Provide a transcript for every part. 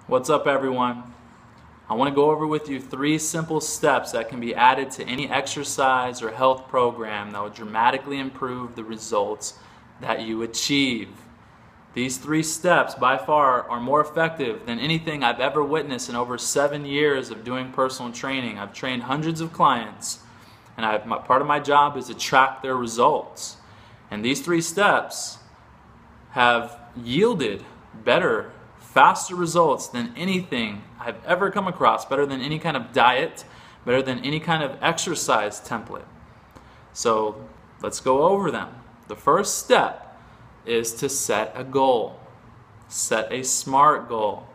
What's up, everyone? I want to go over with you 3 simple steps that can be added to any exercise or health program that will dramatically improve the results that you achieve. These 3 steps by far are more effective than anything I've ever witnessed in over 7 years of doing personal training. I've trained hundreds of clients, and part of my job is to track their results. And these 3 steps have yielded better, faster results than anything I've ever come across, better than any kind of diet, better than any kind of exercise template. So let's go over them. The first step is to set a goal. Set a SMART goal.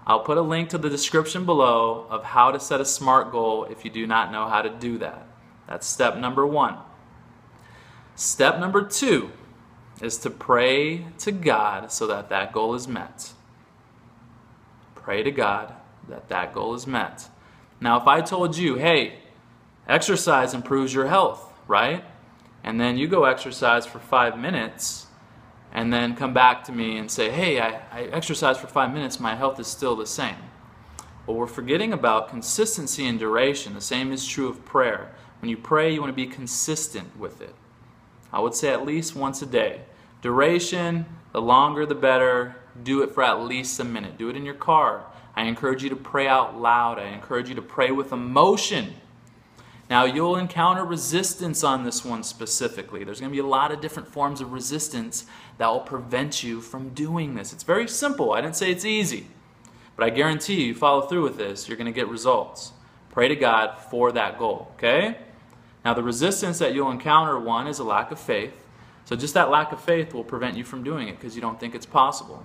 I'll put a link to the description below of how to set a SMART goal if you do not know how to do that. That's step number 1. Step number 2 is to pray to God so that that goal is met. Pray to God that that goal is met. Now, if I told you, hey, exercise improves your health, right? And then you go exercise for 5 minutes and then come back to me and say, hey, I exercised for 5 minutes, my health is still the same. Well, we're forgetting about consistency and duration. The same is true of prayer. When you pray, you want to be consistent with it. I would say at least once a day. Duration, the longer the better. Do it for at least a minute. Do it in your car. I encourage you to pray out loud. I encourage you to pray with emotion. Now, you'll encounter resistance on this one specifically. There's going to be a lot of different forms of resistance that will prevent you from doing this. It's very simple. I didn't say it's easy. But I guarantee you follow through with this, you're going to get results. Pray to God for that goal, okay? Now, the resistance that you'll encounter, one, is a lack of faith. So just that lack of faith will prevent you from doing it because you don't think it's possible.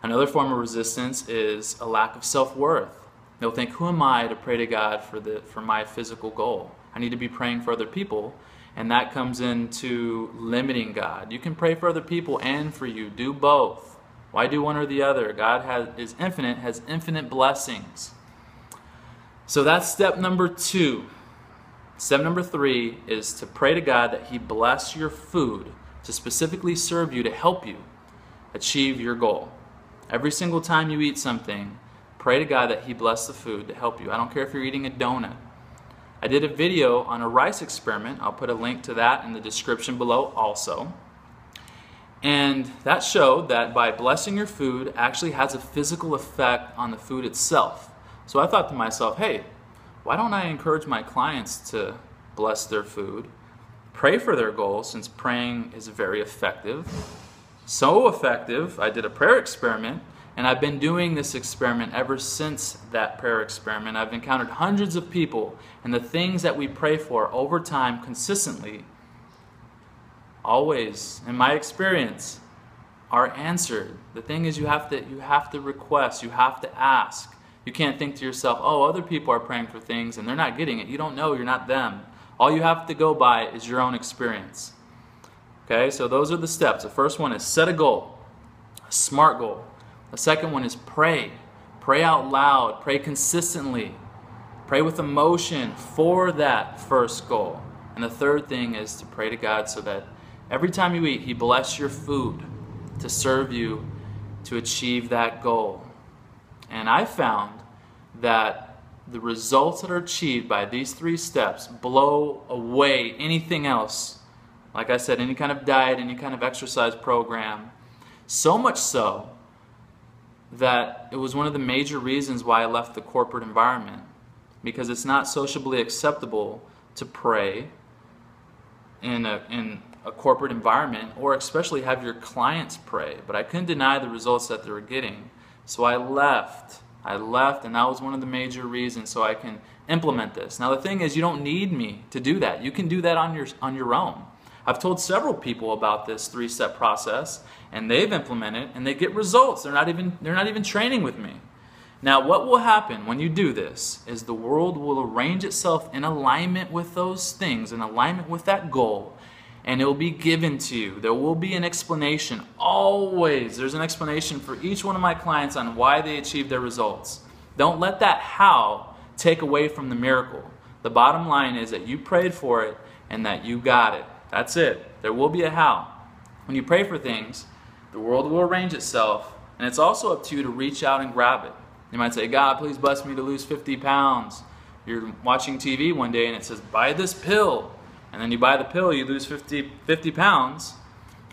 Another form of resistance is a lack of self-worth. They'll think, who am I to pray to God for my physical goal? I need to be praying for other people, and that comes into limiting God. You can pray for other people and for you. Do both. Why do one or the other? God is infinite, has infinite blessings. So that's step number 2. Step number 3 is to pray to God that He bless your food to specifically serve you to help you achieve your goal. Every single time you eat something, pray to God that He bless the food to help you. I don't care if you're eating a donut. I did a video on a rice experiment. I'll put a link to that in the description below also. And that showed that by blessing your food actually has a physical effect on the food itself. So I thought to myself, hey, why don't I encourage my clients to bless their food, pray for their goals, since praying is very effective. So effective, I did a prayer experiment, and I've been doing this experiment ever since that prayer experiment. I've encountered hundreds of people, and the things that we pray for over time consistently, always, in my experience, are answered. The thing is, you have to request, you have to ask. You can't think to yourself, oh, other people are praying for things and they're not getting it. You don't know, you're not them. All you have to go by is your own experience. Okay, so those are the steps. The first one is set a goal, a SMART goal. The second one is pray. Pray out loud, pray consistently, pray with emotion for that first goal. And the third thing is to pray to God so that every time you eat, He bless your food to serve you to achieve that goal. And I found that the results that are achieved by these 3 steps blow away anything else. Like I said, any kind of diet, any kind of exercise program. So much so that it was one of the major reasons why I left the corporate environment. Because it's not sociably acceptable to pray in a corporate environment, or especially have your clients pray. But I couldn't deny the results that they were getting. So I left, and that was one of the major reasons so I can implement this. Now the thing is, you don't need me to do that. You can do that on your own. I've told several people about this 3-step process, and they've implemented, and they get results. They're not even training with me. Now, what will happen when you do this is the world will arrange itself in alignment with those things, in alignment with that goal, and it will be given to you. There will be an explanation. Always, there's an explanation for each one of my clients on why they achieved their results. Don't let that how take away from the miracle. The bottom line is that you prayed for it and that you got it. That's it. There will be a how. When you pray for things, the world will arrange itself And it's also up to you to reach out and grab it. You might say, God, please bless me to lose 50 pounds. You're watching TV one day and it says, buy this pill. And then you buy the pill, you lose 50 pounds.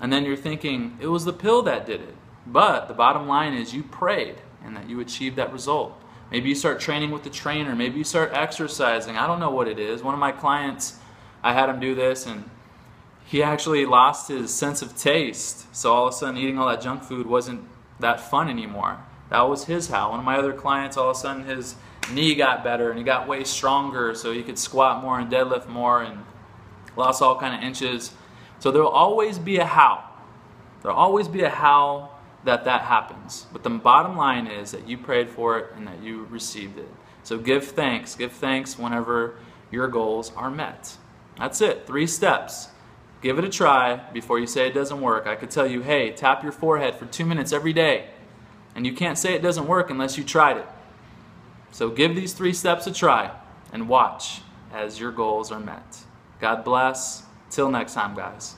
And then you're thinking, it was the pill that did it. But the bottom line is you prayed and that you achieved that result. Maybe you start training with the trainer. Maybe you start exercising. I don't know what it is. One of my clients, I had him do this and he actually lost his sense of taste. So all of a sudden eating all that junk food wasn't that fun anymore. That was his how. One of my other clients, all of a sudden his knee got better and he got way stronger so he could squat more and deadlift more and lost all kind of inches. So there will always be a how. There will always be a how that happens. But the bottom line is that you prayed for it and that you received it. So give thanks. Give thanks whenever your goals are met. That's it. 3 steps. Give it a try before you say it doesn't work. I could tell you, hey, tap your forehead for 2 minutes every day. And you can't say it doesn't work unless you tried it. So give these 3 steps a try and watch as your goals are met. God bless. Till next time, guys.